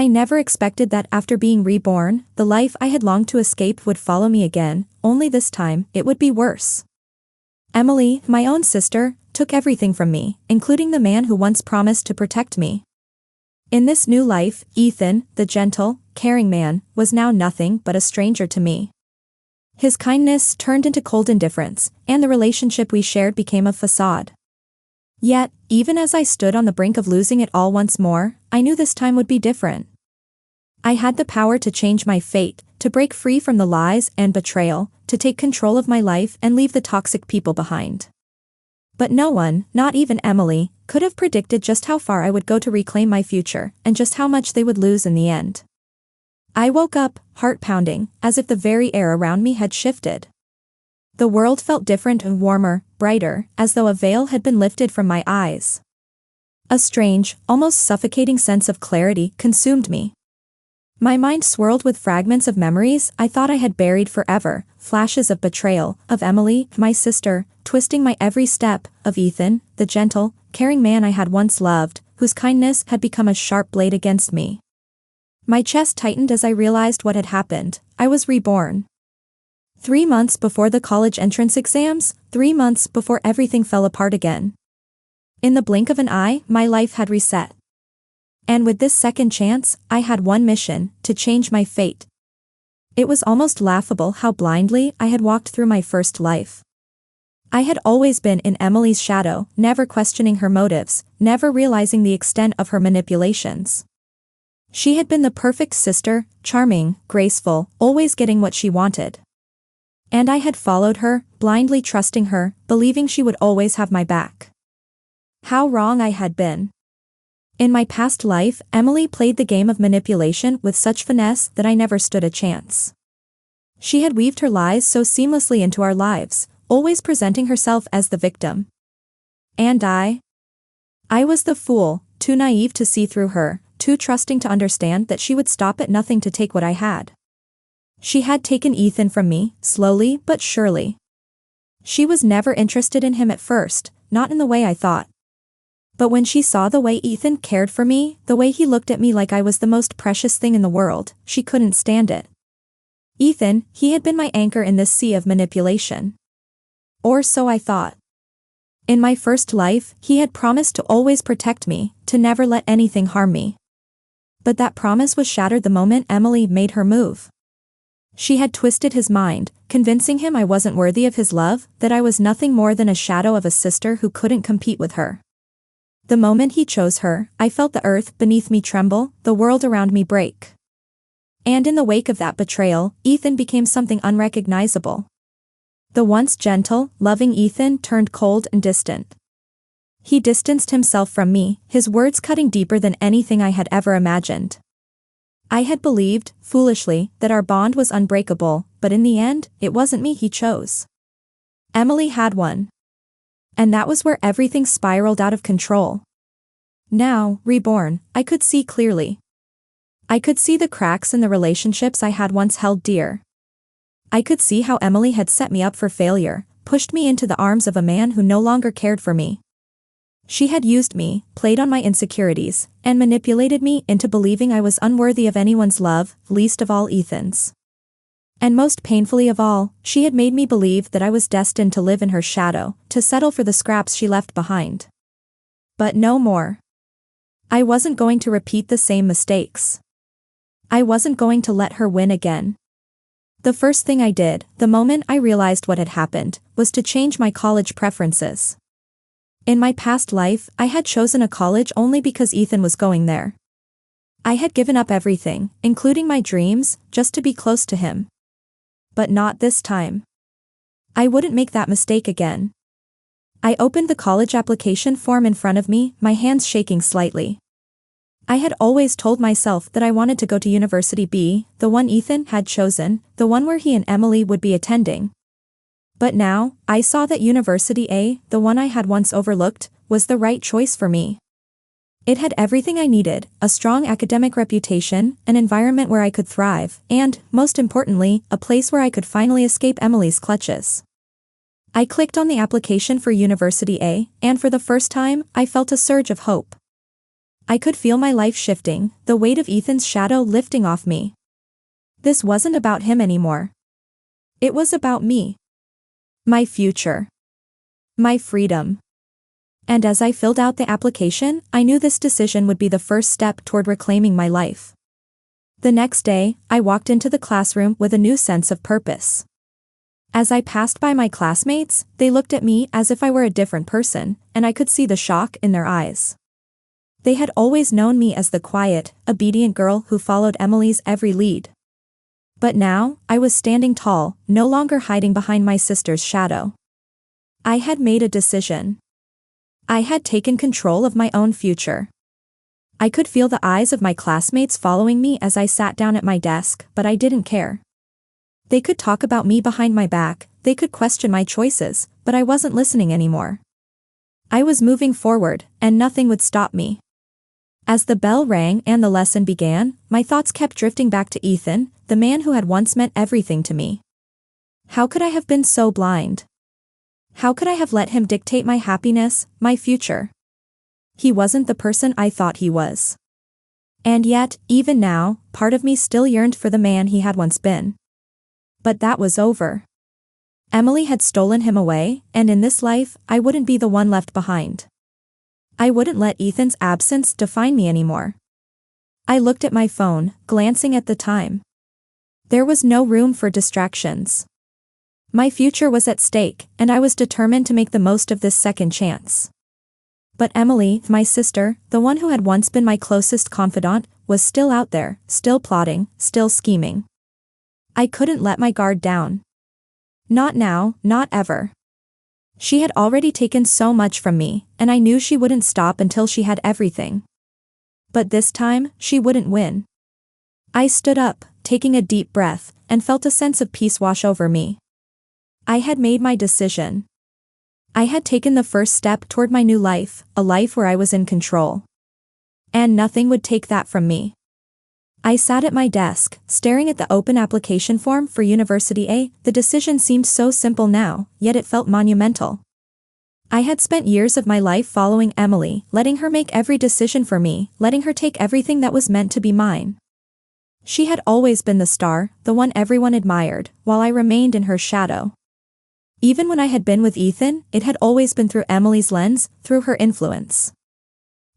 I never expected that after being reborn, the life I had longed to escape would follow me again, only this time, it would be worse. Emily, my own sister, took everything from me, including the man who once promised to protect me. In this new life, Ethan, the gentle, caring man, was now nothing but a stranger to me. His kindness turned into cold indifference, and the relationship we shared became a facade. Yet, even as I stood on the brink of losing it all once more, I knew this time would be different. I had the power to change my fate, to break free from the lies and betrayal, to take control of my life and leave the toxic people behind. But no one, not even Emily, could have predicted just how far I would go to reclaim my future, and just how much they would lose in the end. I woke up, heart pounding, as if the very air around me had shifted. The world felt different and warmer, brighter, as though a veil had been lifted from my eyes. A strange, almost suffocating sense of clarity consumed me. My mind swirled with fragments of memories I thought I had buried forever, flashes of betrayal, of Emily, my sister, twisting my every step, of Ethan, the gentle, caring man I had once loved, whose kindness had become a sharp blade against me. My chest tightened as I realized what had happened. I was reborn. 3 months before the college entrance exams, 3 months before everything fell apart again. In the blink of an eye, my life had reset. And with this second chance, I had one mission: to change my fate. It was almost laughable how blindly I had walked through my first life. I had always been in Emily's shadow, never questioning her motives, never realizing the extent of her manipulations. She had been the perfect sister, charming, graceful, always getting what she wanted. And I had followed her, blindly trusting her, believing she would always have my back. How wrong I had been. In my past life, Emily played the game of manipulation with such finesse that I never stood a chance. She had weaved her lies so seamlessly into our lives, always presenting herself as the victim. And I was the fool, too naive to see through her, too trusting to understand that she would stop at nothing to take what I had. She had taken Ethan from me, slowly but surely. She was never interested in him at first, not in the way I thought. But when she saw the way Ethan cared for me, the way he looked at me like I was the most precious thing in the world, she couldn't stand it. Ethan, he had been my anchor in this sea of manipulation. Or so I thought. In my first life, he had promised to always protect me, to never let anything harm me. But that promise was shattered the moment Emily made her move. She had twisted his mind, convincing him I wasn't worthy of his love, that I was nothing more than a shadow of a sister who couldn't compete with her. The moment he chose her, I felt the earth beneath me tremble, the world around me break. And in the wake of that betrayal, Ethan became something unrecognizable. The once gentle, loving Ethan turned cold and distant. He distanced himself from me, his words cutting deeper than anything I had ever imagined. I had believed, foolishly, that our bond was unbreakable, but in the end, it wasn't me he chose. Emily had one. And that was where everything spiraled out of control. Now, reborn, I could see clearly. I could see the cracks in the relationships I had once held dear. I could see how Emily had set me up for failure, pushed me into the arms of a man who no longer cared for me. She had used me, played on my insecurities, and manipulated me into believing I was unworthy of anyone's love, least of all Ethan's. And most painfully of all, she had made me believe that I was destined to live in her shadow, to settle for the scraps she left behind. But no more. I wasn't going to repeat the same mistakes. I wasn't going to let her win again. The first thing I did, the moment I realized what had happened, was to change my college preferences. In my past life, I had chosen a college only because Ethan was going there. I had given up everything, including my dreams, just to be close to him. But not this time. I wouldn't make that mistake again. I opened the college application form in front of me, my hands shaking slightly. I had always told myself that I wanted to go to University B, the one Ethan had chosen, the one where he and Emily would be attending. But now, I saw that University A, the one I had once overlooked, was the right choice for me. It had everything I needed: a strong academic reputation, an environment where I could thrive, and, most importantly, a place where I could finally escape Emily's clutches. I clicked on the application for University A, and for the first time, I felt a surge of hope. I could feel my life shifting, the weight of Ethan's shadow lifting off me. This wasn't about him anymore. It was about me. My future. My freedom. And as I filled out the application, I knew this decision would be the first step toward reclaiming my life. The next day, I walked into the classroom with a new sense of purpose. As I passed by my classmates, they looked at me as if I were a different person, and I could see the shock in their eyes. They had always known me as the quiet, obedient girl who followed Emily's every lead. But now, I was standing tall, no longer hiding behind my sister's shadow. I had made a decision. I had taken control of my own future. I could feel the eyes of my classmates following me as I sat down at my desk, but I didn't care. They could talk about me behind my back, they could question my choices, but I wasn't listening anymore. I was moving forward, and nothing would stop me. As the bell rang and the lesson began, my thoughts kept drifting back to Ethan, the man who had once meant everything to me. How could I have been so blind? How could I have let him dictate my happiness, my future? He wasn't the person I thought he was. And yet, even now, part of me still yearned for the man he had once been. But that was over. Emily had stolen him away, and in this life, I wouldn't be the one left behind. I wouldn't let Ethan's absence define me anymore. I looked at my phone, glancing at the time. There was no room for distractions. My future was at stake, and I was determined to make the most of this second chance. But Emily, my sister, the one who had once been my closest confidant, was still out there, still plotting, still scheming. I couldn't let my guard down. Not now, not ever. She had already taken so much from me, and I knew she wouldn't stop until she had everything. But this time, she wouldn't win. I stood up, taking a deep breath, and felt a sense of peace wash over me. I had made my decision. I had taken the first step toward my new life, a life where I was in control. And nothing would take that from me. I sat at my desk, staring at the open application form for University A. The decision seemed so simple now, yet it felt monumental. I had spent years of my life following Emily, letting her make every decision for me, letting her take everything that was meant to be mine. She had always been the star, the one everyone admired, while I remained in her shadow. Even when I had been with Ethan, it had always been through Emily's lens, through her influence.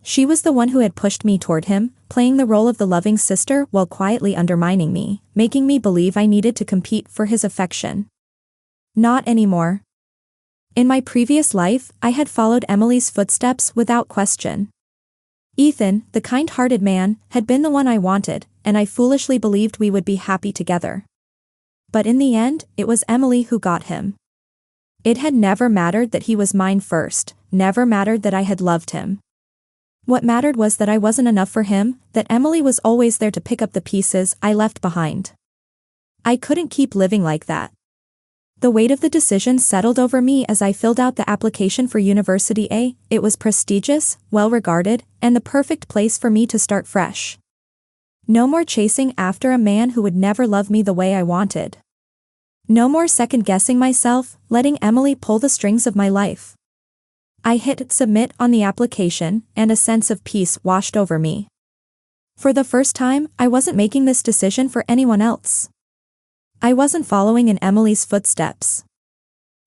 She was the one who had pushed me toward him, playing the role of the loving sister while quietly undermining me, making me believe I needed to compete for his affection. Not anymore. In my previous life, I had followed Emily's footsteps without question. Ethan, the kind-hearted man, had been the one I wanted, and I foolishly believed we would be happy together. But in the end, it was Emily who got him. It had never mattered that he was mine first, never mattered that I had loved him. What mattered was that I wasn't enough for him, that Emily was always there to pick up the pieces I left behind. I couldn't keep living like that. The weight of the decision settled over me as I filled out the application for University A. It was prestigious, well-regarded, and the perfect place for me to start fresh. No more chasing after a man who would never love me the way I wanted. No more second-guessing myself, letting Emily pull the strings of my life. I hit submit on the application, and a sense of peace washed over me. For the first time, I wasn't making this decision for anyone else. I wasn't following in Emily's footsteps.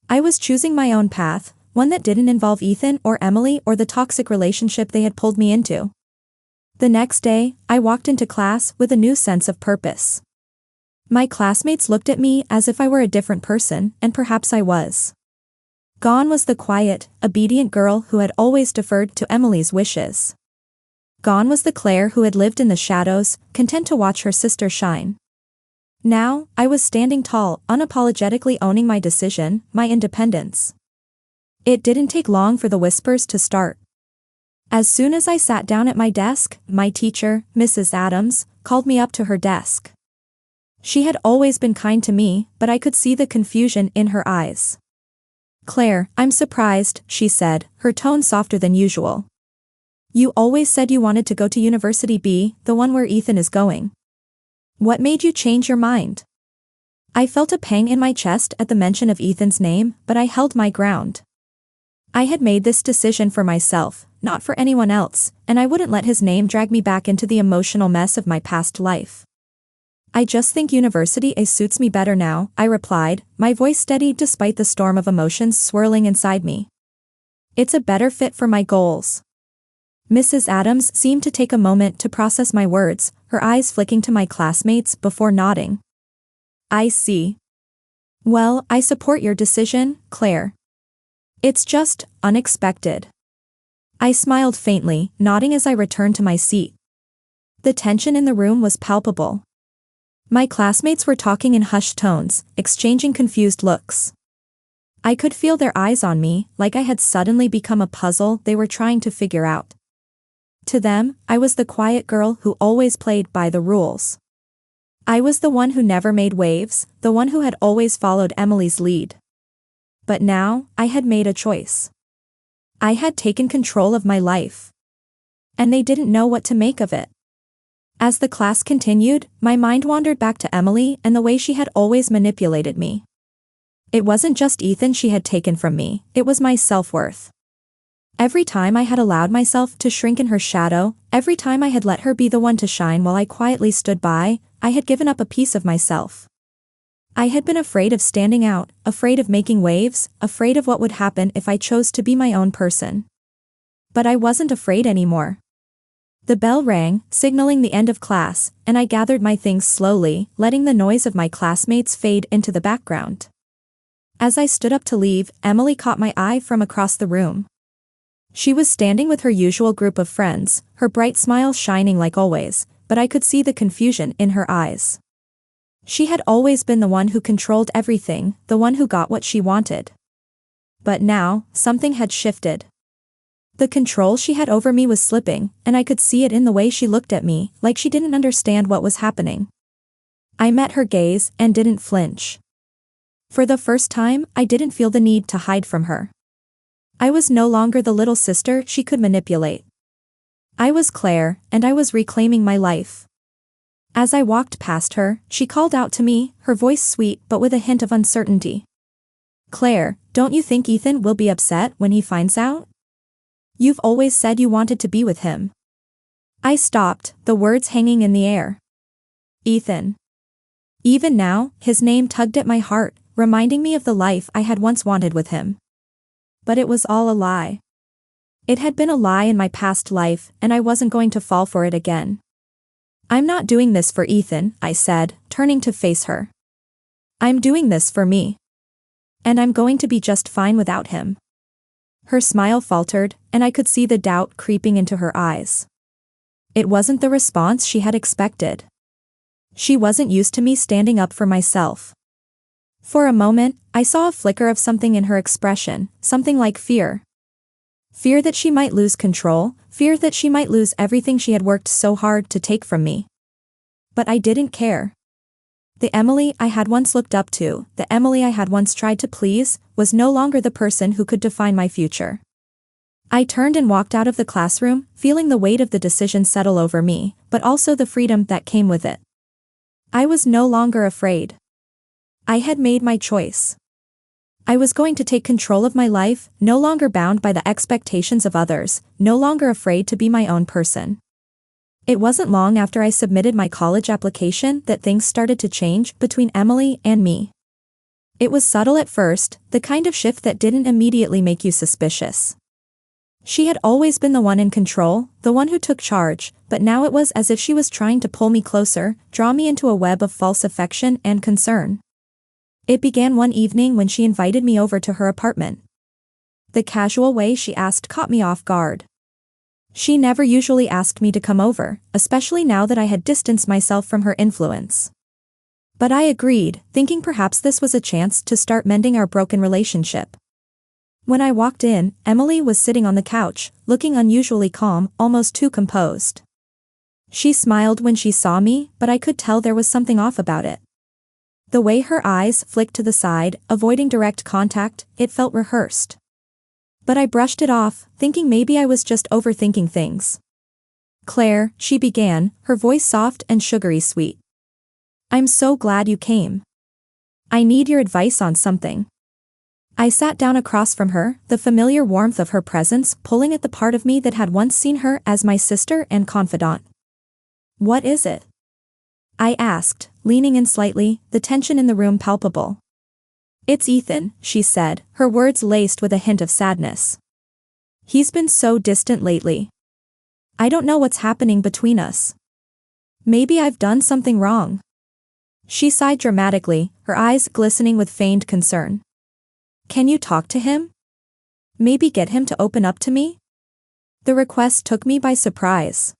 I was choosing my own path, one that didn't involve Ethan or Emily or the toxic relationship they had pulled me into. The next day, I walked into class with a new sense of purpose. My classmates looked at me as if I were a different person, and perhaps I was. Gone was the quiet, obedient girl who had always deferred to Emily's wishes. Gone was the Claire who had lived in the shadows, content to watch her sister shine. Now, I was standing tall, unapologetically owning my decision, my independence. It didn't take long for the whispers to start. As soon as I sat down at my desk, my teacher, Mrs. Adams, called me up to her desk. She had always been kind to me, but I could see the confusion in her eyes. "Claire, I'm surprised," she said, her tone softer than usual. "You always said you wanted to go to University B, the one where Ethan is going. What made you change your mind?" I felt a pang in my chest at the mention of Ethan's name, but I held my ground. I had made this decision for myself, not for anyone else, and I wouldn't let his name drag me back into the emotional mess of my past life. I just think university suits me better now, I replied, my voice steady despite the storm of emotions swirling inside me. It's a better fit for my goals. Mrs. Adams seemed to take a moment to process my words, her eyes flicking to my classmates before nodding. I see. Well, I support your decision, Claire. It's just unexpected. I smiled faintly, nodding as I returned to my seat. The tension in the room was palpable. My classmates were talking in hushed tones, exchanging confused looks. I could feel their eyes on me, like I had suddenly become a puzzle they were trying to figure out. To them, I was the quiet girl who always played by the rules. I was the one who never made waves, the one who had always followed Emily's lead. But now, I had made a choice. I had taken control of my life. And they didn't know what to make of it. As the class continued, my mind wandered back to Emily and the way she had always manipulated me. It wasn't just Ethan she had taken from me, it was my self-worth. Every time I had allowed myself to shrink in her shadow, every time I had let her be the one to shine while I quietly stood by, I had given up a piece of myself. I had been afraid of standing out, afraid of making waves, afraid of what would happen if I chose to be my own person. But I wasn't afraid anymore. The bell rang, signaling the end of class, and I gathered my things slowly, letting the noise of my classmates fade into the background. As I stood up to leave, Emily caught my eye from across the room. She was standing with her usual group of friends, her bright smile shining like always, but I could see the confusion in her eyes. She had always been the one who controlled everything, the one who got what she wanted. But now, something had shifted. The control she had over me was slipping, and I could see it in the way she looked at me, like she didn't understand what was happening. I met her gaze and didn't flinch. For the first time, I didn't feel the need to hide from her. I was no longer the little sister she could manipulate. I was Claire, and I was reclaiming my life. As I walked past her, she called out to me, her voice sweet but with a hint of uncertainty. Claire, don't you think Ethan will be upset when he finds out? You've always said you wanted to be with him. I stopped, the words hanging in the air. Ethan. Even now, his name tugged at my heart, reminding me of the life I had once wanted with him. But it was all a lie. It had been a lie in my past life, and I wasn't going to fall for it again. I'm not doing this for Ethan, I said, turning to face her. I'm doing this for me. And I'm going to be just fine without him. Her smile faltered, and I could see the doubt creeping into her eyes. It wasn't the response she had expected. She wasn't used to me standing up for myself. For a moment, I saw a flicker of something in her expression, something like fear. Fear that she might lose control, fear that she might lose everything she had worked so hard to take from me. But I didn't care. The Emily I had once looked up to, the Emily I had once tried to please, was no longer the person who could define my future. I turned and walked out of the classroom, feeling the weight of the decision settle over me, but also the freedom that came with it. I was no longer afraid. I had made my choice. I was going to take control of my life, no longer bound by the expectations of others, no longer afraid to be my own person. It wasn't long after I submitted my college application that things started to change between Emily and me. It was subtle at first, the kind of shift that didn't immediately make you suspicious. She had always been the one in control, the one who took charge, but now it was as if she was trying to pull me closer, draw me into a web of false affection and concern. It began one evening when she invited me over to her apartment. The casual way she asked caught me off guard. She never usually asked me to come over, especially now that I had distanced myself from her influence. But I agreed, thinking perhaps this was a chance to start mending our broken relationship. When I walked in, Emily was sitting on the couch, looking unusually calm, almost too composed. She smiled when she saw me, but I could tell there was something off about it. The way her eyes flicked to the side, avoiding direct contact, it felt rehearsed. But I brushed it off, thinking maybe I was just overthinking things. Claire, she began, her voice soft and sugary sweet. I'm so glad you came. I need your advice on something. I sat down across from her, the familiar warmth of her presence pulling at the part of me that had once seen her as my sister and confidant. "What is it?" I asked, leaning in slightly, the tension in the room palpable. "It's Ethan," she said, her words laced with a hint of sadness. "He's been so distant lately. I don't know what's happening between us. Maybe I've done something wrong." She sighed dramatically, her eyes glistening with feigned concern. "Can you talk to him? Maybe get him to open up to me?" The request took me by surprise.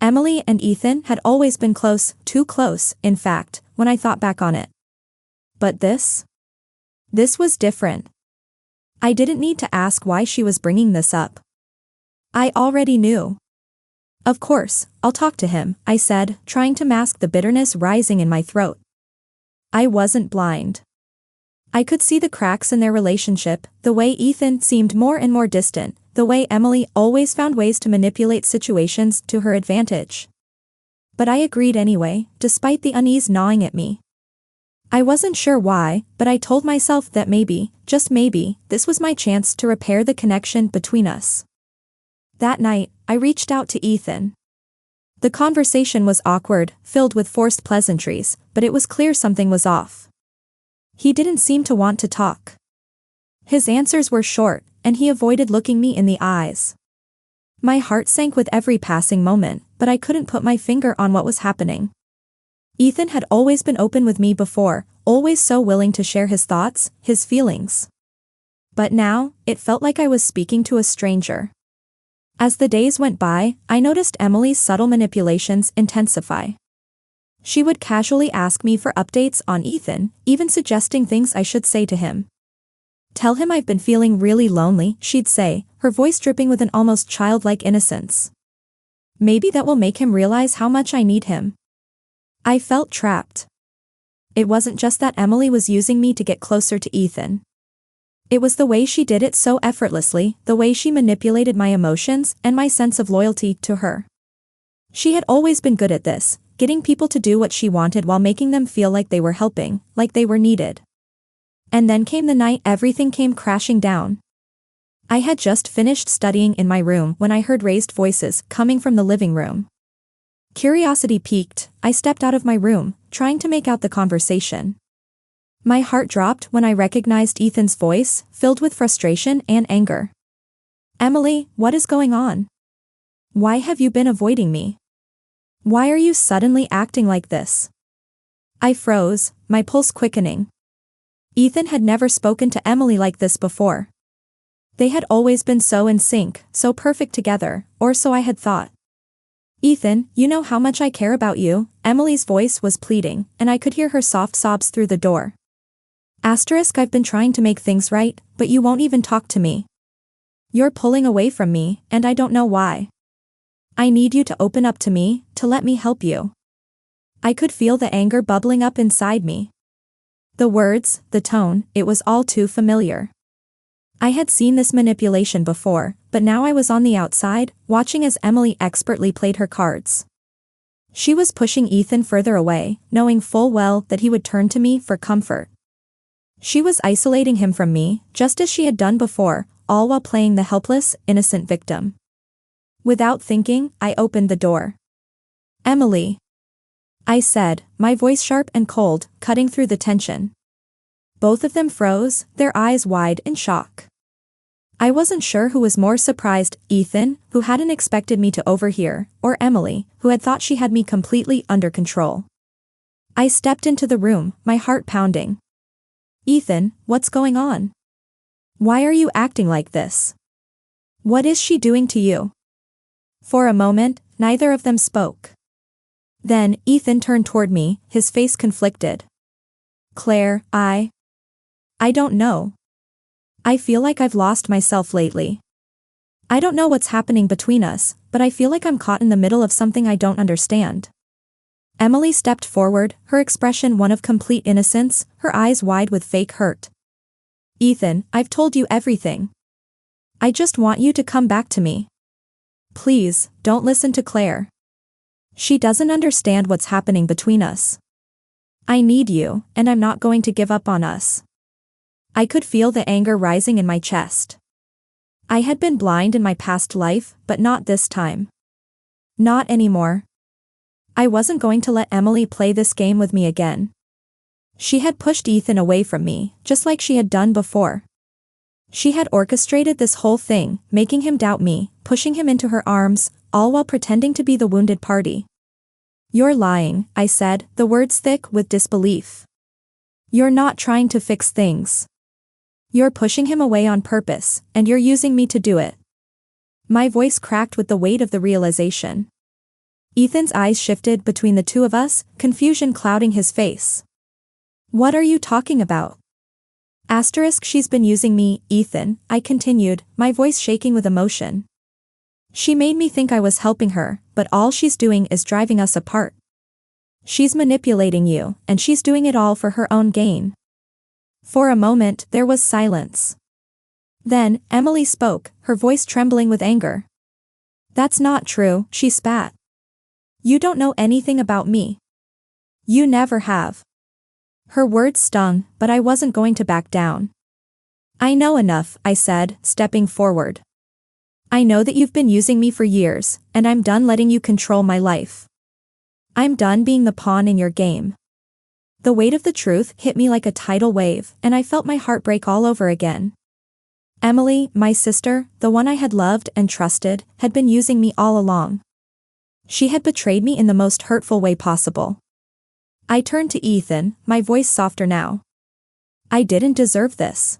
Emily and Ethan had always been close, too close, in fact, when I thought back on it. But this was different. I didn't need to ask why she was bringing this up. I already knew. "Of course, I'll talk to him," I said, trying to mask the bitterness rising in my throat. I wasn't blind. I could see the cracks in their relationship, the way Ethan seemed more and more distant, the way Emily always found ways to manipulate situations to her advantage. But I agreed anyway, despite the unease gnawing at me. I wasn't sure why, but I told myself that maybe, just maybe, this was my chance to repair the connection between us. That night, I reached out to Ethan. The conversation was awkward, filled with forced pleasantries, but it was clear something was off. He didn't seem to want to talk. His answers were short, and he avoided looking me in the eyes. My heart sank with every passing moment, but I couldn't put my finger on what was happening. Ethan had always been open with me before, always so willing to share his thoughts, his feelings. But now, it felt like I was speaking to a stranger. As the days went by, I noticed Emily's subtle manipulations intensify. She would casually ask me for updates on Ethan, even suggesting things I should say to him. "Tell him I've been feeling really lonely," she'd say, her voice dripping with an almost childlike innocence. "Maybe that will make him realize how much I need him." I felt trapped. It wasn't just that Emily was using me to get closer to Ethan. It was the way she did it so effortlessly, the way she manipulated my emotions and my sense of loyalty to her. She had always been good at this, getting people to do what she wanted while making them feel like they were helping, like they were needed. And then came the night everything came crashing down. I had just finished studying in my room when I heard raised voices coming from the living room. Curiosity piqued, I stepped out of my room, trying to make out the conversation. My heart dropped when I recognized Ethan's voice, filled with frustration and anger. "Emily, what is going on? Why have you been avoiding me? Why are you suddenly acting like this?" I froze, my pulse quickening. Ethan had never spoken to Emily like this before. They had always been so in sync, so perfect together, or so I had thought. "Ethan, you know how much I care about you," Emily's voice was pleading, and I could hear her soft sobs through the door. "I've been trying to make things right, but you won't even talk to me. You're pulling away from me, and I don't know why. I need you to open up to me, to let me help you." I could feel the anger bubbling up inside me. The words, the tone, it was all too familiar. I had seen this manipulation before, but now I was on the outside, watching as Emily expertly played her cards. She was pushing Ethan further away, knowing full well that he would turn to me for comfort. She was isolating him from me, just as she had done before, all while playing the helpless, innocent victim. Without thinking, I opened the door. "Emily," I said, my voice sharp and cold, cutting through the tension. Both of them froze, their eyes wide in shock. I wasn't sure who was more surprised, Ethan, who hadn't expected me to overhear, or Emily, who had thought she had me completely under control. I stepped into the room, my heart pounding. "Ethan, what's going on? Why are you acting like this? What is she doing to you?" For a moment, neither of them spoke. Then, Ethan turned toward me, his face conflicted. "Claire, I don't know. I feel like I've lost myself lately. I don't know what's happening between us, but I feel like I'm caught in the middle of something I don't understand." Emily stepped forward, her expression one of complete innocence, her eyes wide with fake hurt. "Ethan, I've told you everything. I just want you to come back to me. Please, don't listen to Claire. She doesn't understand what's happening between us. I need you, and I'm not going to give up on us." I could feel the anger rising in my chest. I had been blind in my past life, but not this time. Not anymore. I wasn't going to let Emily play this game with me again. She had pushed Ethan away from me, just like she had done before. She had orchestrated this whole thing, making him doubt me, pushing him into her arms, all while pretending to be the wounded party. "You're lying," I said, the words thick with disbelief. "You're not trying to fix things. You're pushing him away on purpose, and you're using me to do it." My voice cracked with the weight of the realization. Ethan's eyes shifted between the two of us, confusion clouding his face. "What are you talking about?" She's been using me, Ethan, I continued, my voice shaking with emotion. "She made me think I was helping her, but all she's doing is driving us apart. She's manipulating you, and she's doing it all for her own gain." For a moment, there was silence. Then, Emily spoke, her voice trembling with anger. "That's not true," she spat. "You don't know anything about me. You never have." Her words stung, but I wasn't going to back down. "I know enough," I said, stepping forward. "I know that you've been using me for years, and I'm done letting you control my life. I'm done being the pawn in your game." The weight of the truth hit me like a tidal wave, and I felt my heart break all over again. Emily, my sister, the one I had loved and trusted, had been using me all along. She had betrayed me in the most hurtful way possible. I turned to Ethan, my voice softer now. I didn't deserve this.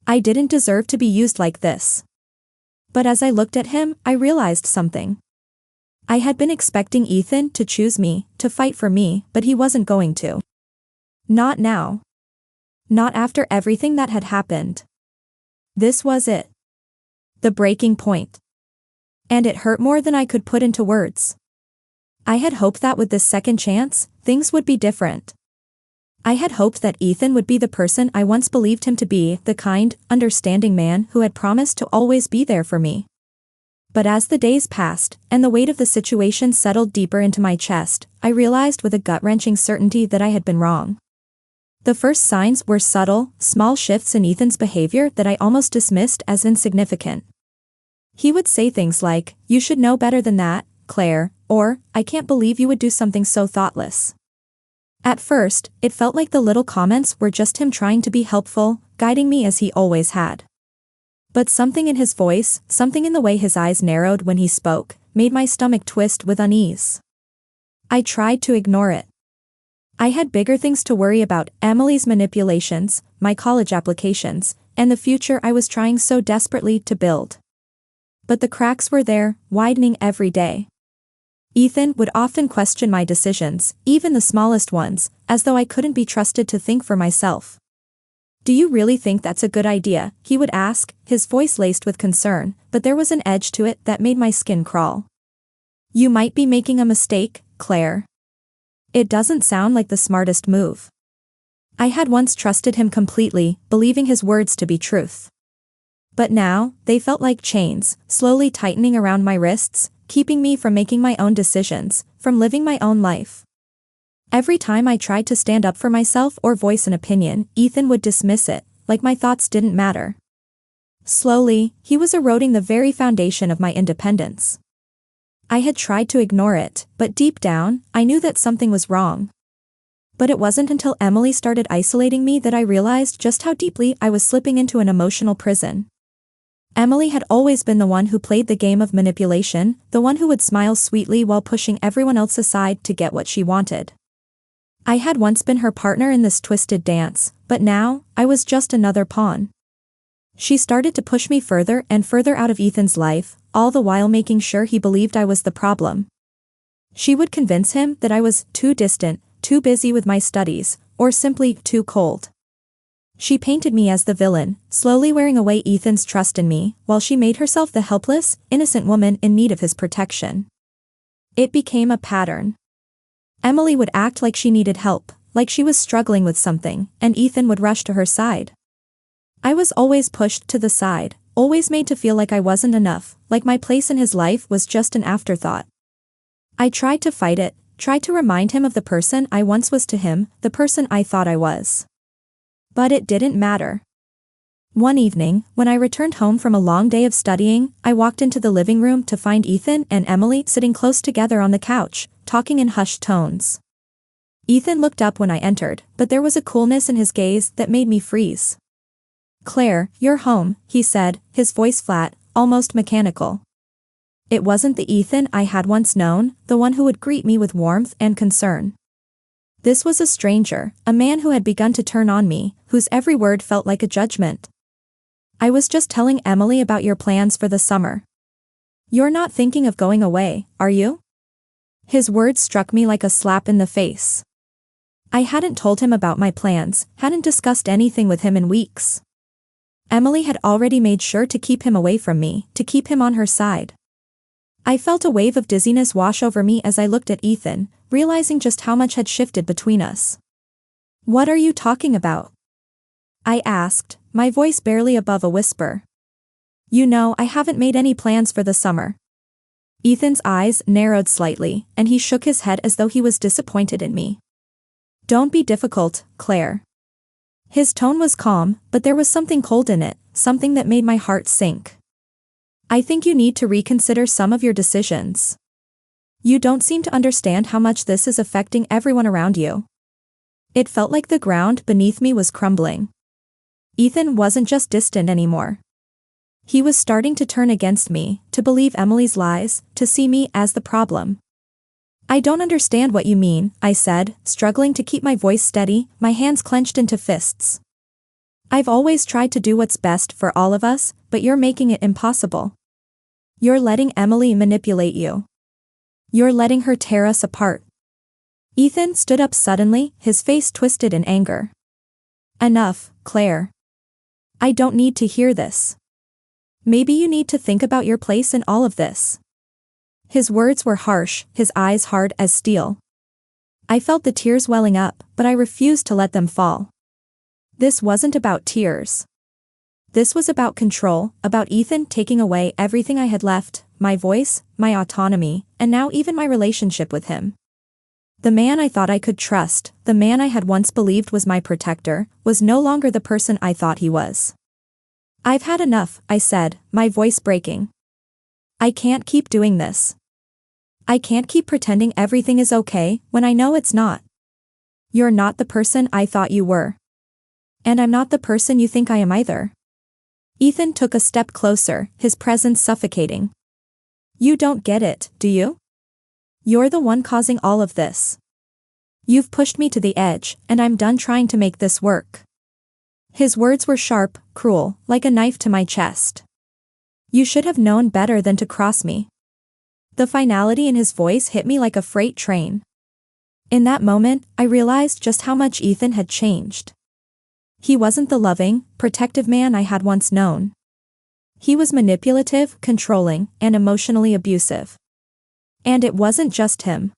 I didn't deserve to be used like this. But as I looked at him, I realized something. I had been expecting Ethan to choose me, to fight for me, but he wasn't going to. Not now. Not after everything that had happened. This was it. The breaking point. And it hurt more than I could put into words. I had hoped that with this second chance, things would be different. I had hoped that Ethan would be the person I once believed him to be, the kind, understanding man who had promised to always be there for me. But as the days passed, and the weight of the situation settled deeper into my chest, I realized with a gut-wrenching certainty that I had been wrong. The first signs were subtle, small shifts in Ethan's behavior that I almost dismissed as insignificant. He would say things like, "You should know better than that, Claire," or, "I can't believe you would do something so thoughtless." At first, it felt like the little comments were just him trying to be helpful, guiding me as he always had. But something in his voice, something in the way his eyes narrowed when he spoke, made my stomach twist with unease. I tried to ignore it. I had bigger things to worry about: Emily's manipulations, my college applications, and the future I was trying so desperately to build. But the cracks were there, widening every day. Ethan would often question my decisions, even the smallest ones, as though I couldn't be trusted to think for myself. "Do you really think that's a good idea?" he would ask, his voice laced with concern, but there was an edge to it that made my skin crawl. "You might be making a mistake, Claire. It doesn't sound like the smartest move." I had once trusted him completely, believing his words to be truth. But now, they felt like chains, slowly tightening around my wrists, keeping me from making my own decisions, from living my own life. Every time I tried to stand up for myself or voice an opinion, Ethan would dismiss it, like my thoughts didn't matter. Slowly, he was eroding the very foundation of my independence. I had tried to ignore it, but deep down, I knew that something was wrong. But it wasn't until Emily started isolating me that I realized just how deeply I was slipping into an emotional prison. Emily had always been the one who played the game of manipulation, the one who would smile sweetly while pushing everyone else aside to get what she wanted. I had once been her partner in this twisted dance, but now, I was just another pawn. She started to push me further and further out of Ethan's life, all the while making sure he believed I was the problem. She would convince him that I was too distant, too busy with my studies, or simply too cold. She painted me as the villain, slowly wearing away Ethan's trust in me, while she made herself the helpless, innocent woman in need of his protection. It became a pattern. Emily would act like she needed help, like she was struggling with something, and Ethan would rush to her side. I was always pushed to the side, always made to feel like I wasn't enough, like my place in his life was just an afterthought. I tried to fight it, tried to remind him of the person I once was to him, the person I thought I was. But it didn't matter. One evening, when I returned home from a long day of studying, I walked into the living room to find Ethan and Emily sitting close together on the couch, talking in hushed tones. Ethan looked up when I entered, but there was a coolness in his gaze that made me freeze. "Claire, you're home," he said, his voice flat, almost mechanical. It wasn't the Ethan I had once known, the one who would greet me with warmth and concern. This was a stranger, a man who had begun to turn on me, whose every word felt like a judgment. "I was just telling Emily about your plans for the summer. You're not thinking of going away, are you?" His words struck me like a slap in the face. I hadn't told him about my plans, hadn't discussed anything with him in weeks. Emily had already made sure to keep him away from me, to keep him on her side. I felt a wave of dizziness wash over me as I looked at Ethan, realizing just how much had shifted between us. "What are you talking about?" I asked, my voice barely above a whisper. "You know, I haven't made any plans for the summer." Ethan's eyes narrowed slightly, and he shook his head as though he was disappointed in me. "Don't be difficult, Claire." His tone was calm, but there was something cold in it, something that made my heart sink. "I think you need to reconsider some of your decisions. You don't seem to understand how much this is affecting everyone around you." It felt like the ground beneath me was crumbling. Ethan wasn't just distant anymore. He was starting to turn against me, to believe Emily's lies, to see me as the problem. "I don't understand what you mean," I said, struggling to keep my voice steady, my hands clenched into fists. "I've always tried to do what's best for all of us, but you're making it impossible. You're letting Emily manipulate you. You're letting her tear us apart." Ethan stood up suddenly, his face twisted in anger. "Enough, Claire. I don't need to hear this. Maybe you need to think about your place in all of this." His words were harsh, his eyes hard as steel. I felt the tears welling up, but I refused to let them fall. This wasn't about tears. This was about control, about Ethan taking away everything I had left, my voice, my autonomy, and now even my relationship with him. The man I thought I could trust, the man I had once believed was my protector, was no longer the person I thought he was. "I've had enough," I said, my voice breaking. "I can't keep doing this. I can't keep pretending everything is okay when I know it's not. You're not the person I thought you were. And I'm not the person you think I am either." Ethan took a step closer, his presence suffocating. "You don't get it, do you? You're the one causing all of this. You've pushed me to the edge, and I'm done trying to make this work." His words were sharp, cruel, like a knife to my chest. "You should have known better than to cross me." The finality in his voice hit me like a freight train. In that moment, I realized just how much Ethan had changed. He wasn't the loving, protective man I had once known. He was manipulative, controlling, and emotionally abusive. And it wasn't just him.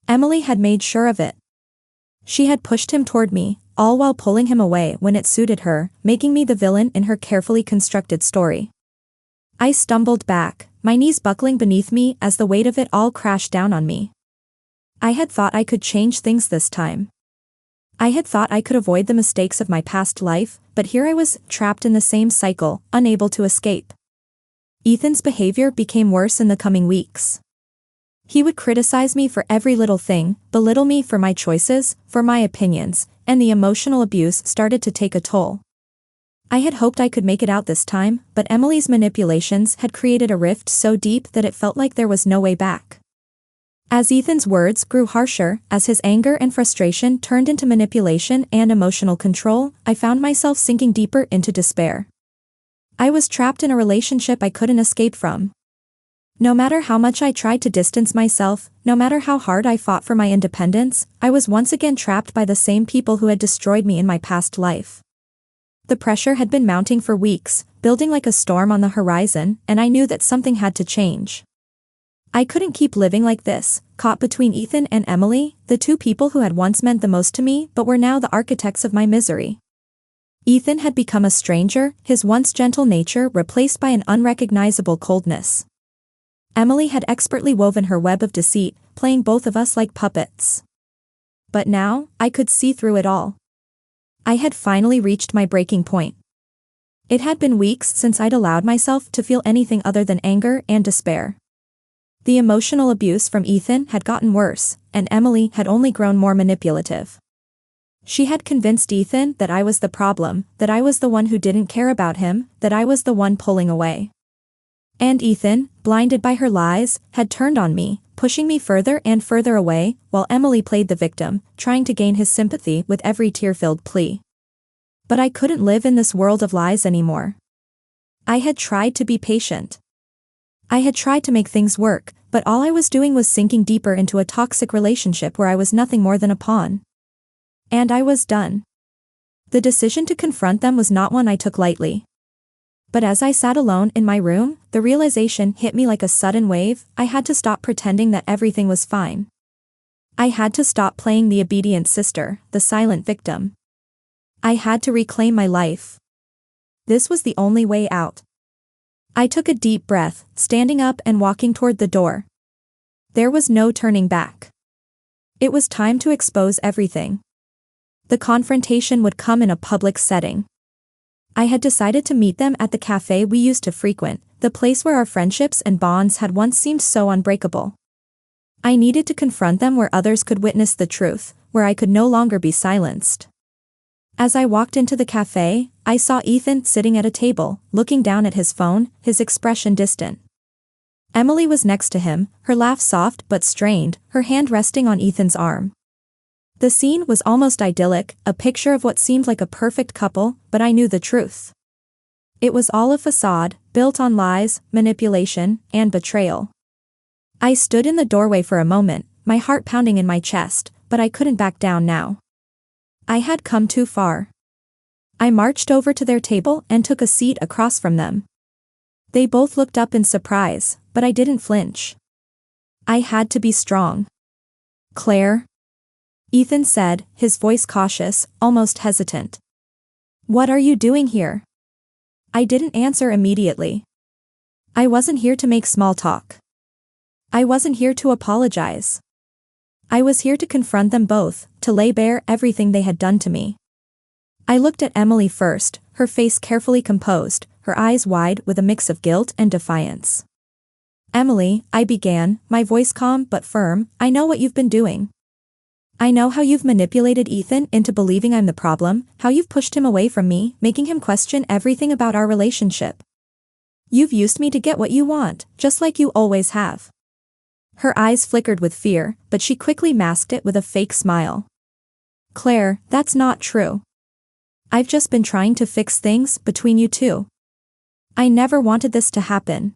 Emily had made sure of it. She had pushed him toward me, all while pulling him away when it suited her, making me the villain in her carefully constructed story. I stumbled back, my knees buckling beneath me as the weight of it all crashed down on me. I had thought I could change things this time. I had thought I could avoid the mistakes of my past life, but here I was, trapped in the same cycle, unable to escape. Ethan's behavior became worse in the coming weeks. He would criticize me for every little thing, belittle me for my choices, for my opinions, and the emotional abuse started to take a toll. I had hoped I could make it out this time, but Emily's manipulations had created a rift so deep that it felt like there was no way back. As Ethan's words grew harsher, as his anger and frustration turned into manipulation and emotional control, I found myself sinking deeper into despair. I was trapped in a relationship I couldn't escape from. No matter how much I tried to distance myself, no matter how hard I fought for my independence, I was once again trapped by the same people who had destroyed me in my past life. The pressure had been mounting for weeks, building like a storm on the horizon, and I knew that something had to change. I couldn't keep living like this, caught between Ethan and Emily, the two people who had once meant the most to me but were now the architects of my misery. Ethan had become a stranger, his once gentle nature replaced by an unrecognizable coldness. Emily had expertly woven her web of deceit, playing both of us like puppets. But now, I could see through it all. I had finally reached my breaking point. It had been weeks since I'd allowed myself to feel anything other than anger and despair. The emotional abuse from Ethan had gotten worse, and Emily had only grown more manipulative. She had convinced Ethan that I was the problem, that I was the one who didn't care about him, that I was the one pulling away. And Ethan, blinded by her lies, had turned on me, pushing me further and further away, while Emily played the victim, trying to gain his sympathy with every tear-filled plea. But I couldn't live in this world of lies anymore. I had tried to be patient. I had tried to make things work, but all I was doing was sinking deeper into a toxic relationship where I was nothing more than a pawn. And I was done. The decision to confront them was not one I took lightly. But as I sat alone in my room, the realization hit me like a sudden wave. I had to stop pretending that everything was fine. I had to stop playing the obedient sister, the silent victim. I had to reclaim my life. This was the only way out. I took a deep breath, standing up and walking toward the door. There was no turning back. It was time to expose everything. The confrontation would come in a public setting. I had decided to meet them at the cafe we used to frequent, the place where our friendships and bonds had once seemed so unbreakable. I needed to confront them where others could witness the truth, where I could no longer be silenced. As I walked into the cafe, I saw Ethan sitting at a table, looking down at his phone, his expression distant. Emily was next to him, her laugh soft but strained, her hand resting on Ethan's arm. The scene was almost idyllic, a picture of what seemed like a perfect couple, but I knew the truth. It was all a facade, built on lies, manipulation, and betrayal. I stood in the doorway for a moment, my heart pounding in my chest, but I couldn't back down now. I had come too far. I marched over to their table and took a seat across from them. They both looked up in surprise, but I didn't flinch. I had to be strong. "Claire?" Ethan said, his voice cautious, almost hesitant. "What are you doing here?" I didn't answer immediately. I wasn't here to make small talk. I wasn't here to apologize. I was here to confront them both, to lay bare everything they had done to me. I looked at Emily first, her face carefully composed, her eyes wide with a mix of guilt and defiance. "Emily," I began, my voice calm but firm, "I know what you've been doing. I know how you've manipulated Ethan into believing I'm the problem, how you've pushed him away from me, making him question everything about our relationship. You've used me to get what you want, just like you always have." Her eyes flickered with fear, but she quickly masked it with a fake smile. "Claire, that's not true. I've just been trying to fix things between you two. I never wanted this to happen."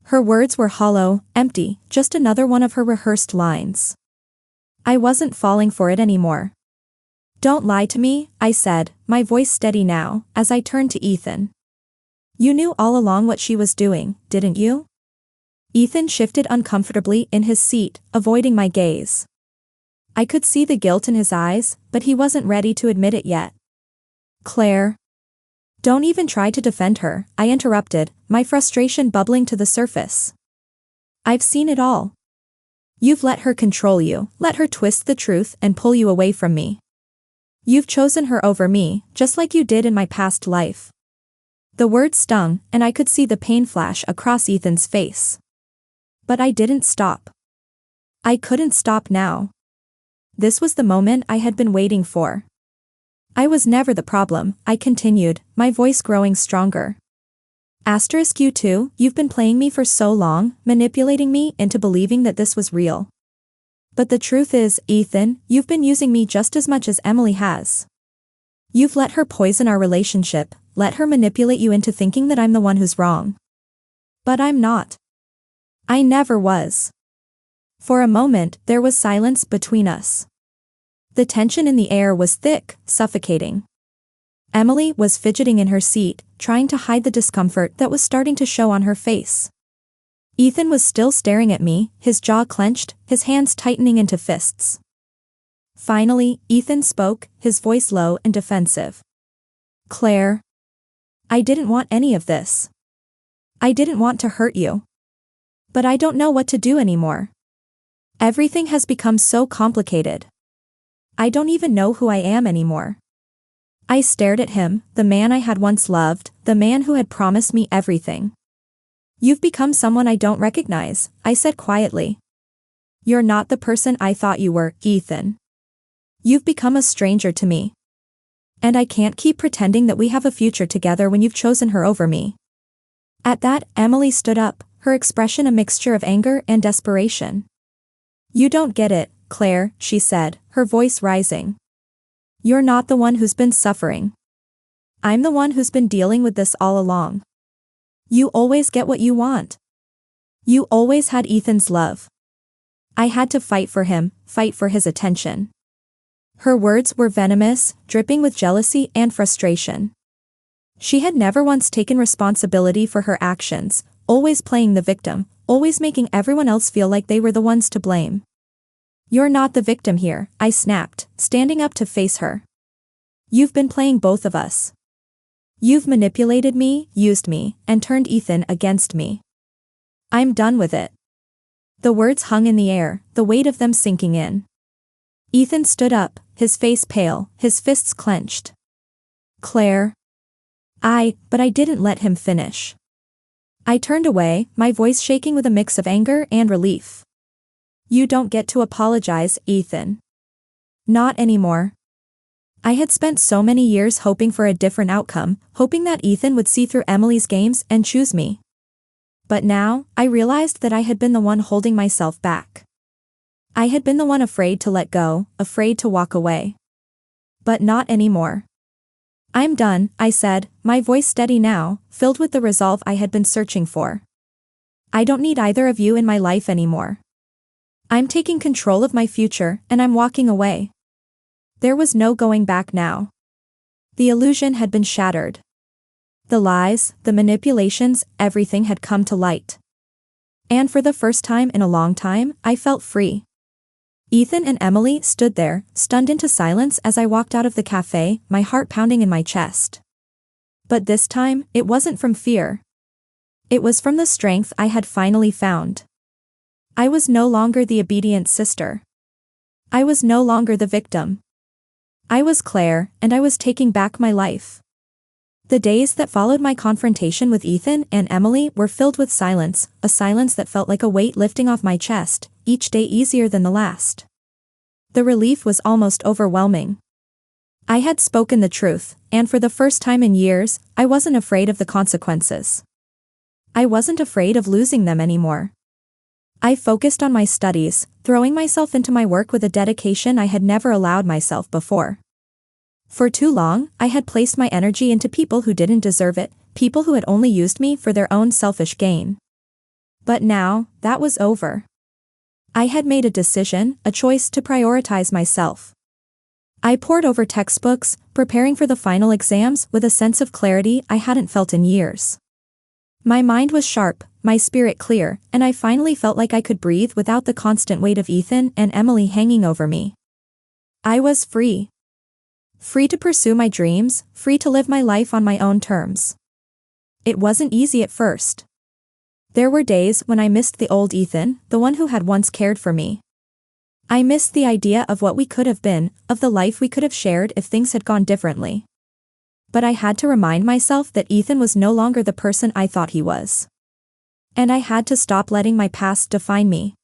Her words were hollow, empty, just another one of her rehearsed lines. I wasn't falling for it anymore. "Don't lie to me," I said, my voice steady now, as I turned to Ethan. "You knew all along what she was doing, didn't you?" Ethan shifted uncomfortably in his seat, avoiding my gaze. I could see the guilt in his eyes, but he wasn't ready to admit it yet. "Claire." "Don't even try to defend her," I interrupted, my frustration bubbling to the surface. "I've seen it all. You've let her control you, let her twist the truth and pull you away from me. You've chosen her over me, just like you did in my past life." The words stung, and I could see the pain flash across Ethan's face. But I didn't stop. I couldn't stop now. This was the moment I had been waiting for. "I was never the problem," I continued, my voice growing stronger. You too, you've been playing me for so long, manipulating me into believing that this was real. But the truth is, Ethan, you've been using me just as much as Emily has. You've let her poison our relationship, let her manipulate you into thinking that I'm the one who's wrong. But I'm not. I never was." For a moment, there was silence between us. The tension in the air was thick, suffocating. Emily was fidgeting in her seat, trying to hide the discomfort that was starting to show on her face. Ethan was still staring at me, his jaw clenched, his hands tightening into fists. Finally, Ethan spoke, his voice low and defensive. "Claire. I didn't want any of this. I didn't want to hurt you. But I don't know what to do anymore. Everything has become so complicated. I don't even know who I am anymore. I stared at him, the man I had once loved, the man who had promised me everything. "You've become someone I don't recognize," I said quietly. "You're not the person I thought you were, Ethan. You've become a stranger to me. And I can't keep pretending that we have a future together when you've chosen her over me." At that, Emily stood up, her expression a mixture of anger and desperation. "You don't get it, Claire," she said, her voice rising. "You're not the one who's been suffering. I'm the one who's been dealing with this all along. You always get what you want. You always had Ethan's love. I had to fight for him, fight for his attention." Her words were venomous, dripping with jealousy and frustration. She had never once taken responsibility for her actions, always playing the victim, always making everyone else feel like they were the ones to blame. "You're not the victim here," I snapped, standing up to face her. "You've been playing both of us. You've manipulated me, used me, and turned Ethan against me. I'm done with it." The words hung in the air, the weight of them sinking in. Ethan stood up, his face pale, his fists clenched. "Claire." But I didn't let him finish. I turned away, my voice shaking with a mix of anger and relief. "You don't get to apologize, Ethan. Not anymore." I had spent so many years hoping for a different outcome, hoping that Ethan would see through Emily's games and choose me. But now, I realized that I had been the one holding myself back. I had been the one afraid to let go, afraid to walk away. But not anymore. "I'm done," I said, my voice steady now, filled with the resolve I had been searching for. "I don't need either of you in my life anymore. I'm taking control of my future, and I'm walking away." There was no going back now. The illusion had been shattered. The lies, the manipulations, everything had come to light. And for the first time in a long time, I felt free. Ethan and Emily stood there, stunned into silence as I walked out of the cafe, my heart pounding in my chest. But this time, it wasn't from fear. It was from the strength I had finally found. I was no longer the obedient sister. I was no longer the victim. I was Claire, and I was taking back my life. The days that followed my confrontation with Ethan and Emily were filled with silence, a silence that felt like a weight lifting off my chest, each day easier than the last. The relief was almost overwhelming. I had spoken the truth, and for the first time in years, I wasn't afraid of the consequences. I wasn't afraid of losing them anymore. I focused on my studies, throwing myself into my work with a dedication I had never allowed myself before. For too long, I had placed my energy into people who didn't deserve it, people who had only used me for their own selfish gain. But now, that was over. I had made a decision, a choice to prioritize myself. I pored over textbooks, preparing for the final exams with a sense of clarity I hadn't felt in years. My mind was sharp, my spirit clear, and I finally felt like I could breathe without the constant weight of Ethan and Emily hanging over me. I was free. Free to pursue my dreams, free to live my life on my own terms. It wasn't easy at first. There were days when I missed the old Ethan, the one who had once cared for me. I missed the idea of what we could have been, of the life we could have shared if things had gone differently. But I had to remind myself that Ethan was no longer the person I thought he was. And I had to stop letting my past define me.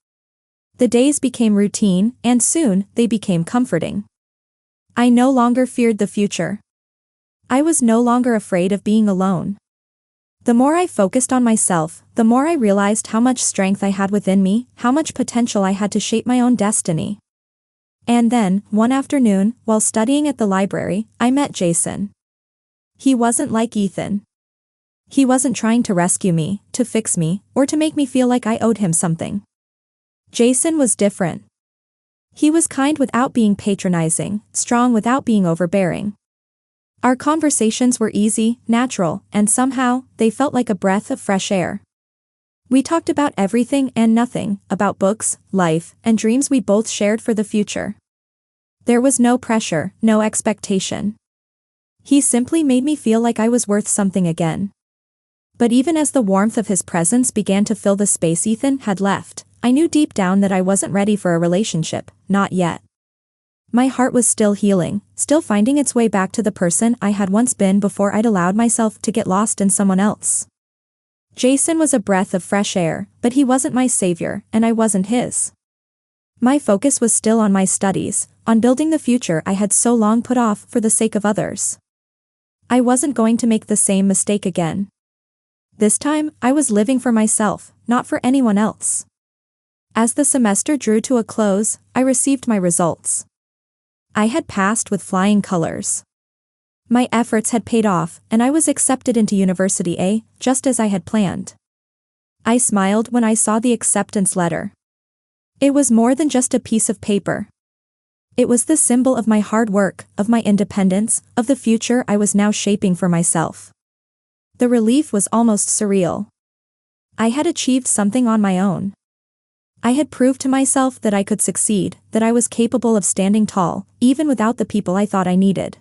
The days became routine, and soon, they became comforting. I no longer feared the future. I was no longer afraid of being alone. The more I focused on myself, the more I realized how much strength I had within me, how much potential I had to shape my own destiny. And then, one afternoon, while studying at the library, I met Jason. He wasn't like Ethan. He wasn't trying to rescue me, to fix me, or to make me feel like I owed him something. Jason was different. He was kind without being patronizing, strong without being overbearing. Our conversations were easy, natural, and somehow, they felt like a breath of fresh air. We talked about everything and nothing, about books, life, and dreams we both shared for the future. There was no pressure, no expectation. He simply made me feel like I was worth something again. But even as the warmth of his presence began to fill the space Ethan had left, I knew deep down that I wasn't ready for a relationship, not yet. My heart was still healing, still finding its way back to the person I had once been before I'd allowed myself to get lost in someone else. Jason was a breath of fresh air, but he wasn't my savior, and I wasn't his. My focus was still on my studies, on building the future I had so long put off for the sake of others. I wasn't going to make the same mistake again. This time, I was living for myself, not for anyone else. As the semester drew to a close, I received my results. I had passed with flying colors. My efforts had paid off, and I was accepted into University A, just as I had planned. I smiled when I saw the acceptance letter. It was more than just a piece of paper. It was the symbol of my hard work, of my independence, of the future I was now shaping for myself. The relief was almost surreal. I had achieved something on my own. I had proved to myself that I could succeed, that I was capable of standing tall, even without the people I thought I needed.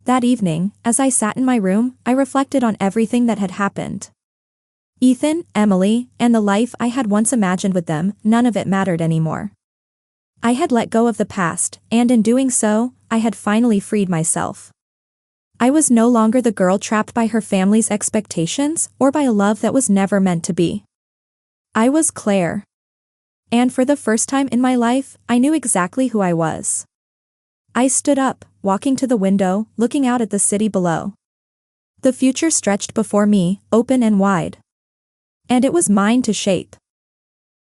That evening, as I sat in my room, I reflected on everything that had happened. Ethan, Emily, and the life I had once imagined with them, none of it mattered anymore. I had let go of the past, and in doing so, I had finally freed myself. I was no longer the girl trapped by her family's expectations, or by a love that was never meant to be. I was Claire. And for the first time in my life, I knew exactly who I was. I stood up, walking to the window, looking out at the city below. The future stretched before me, open and wide. And it was mine to shape.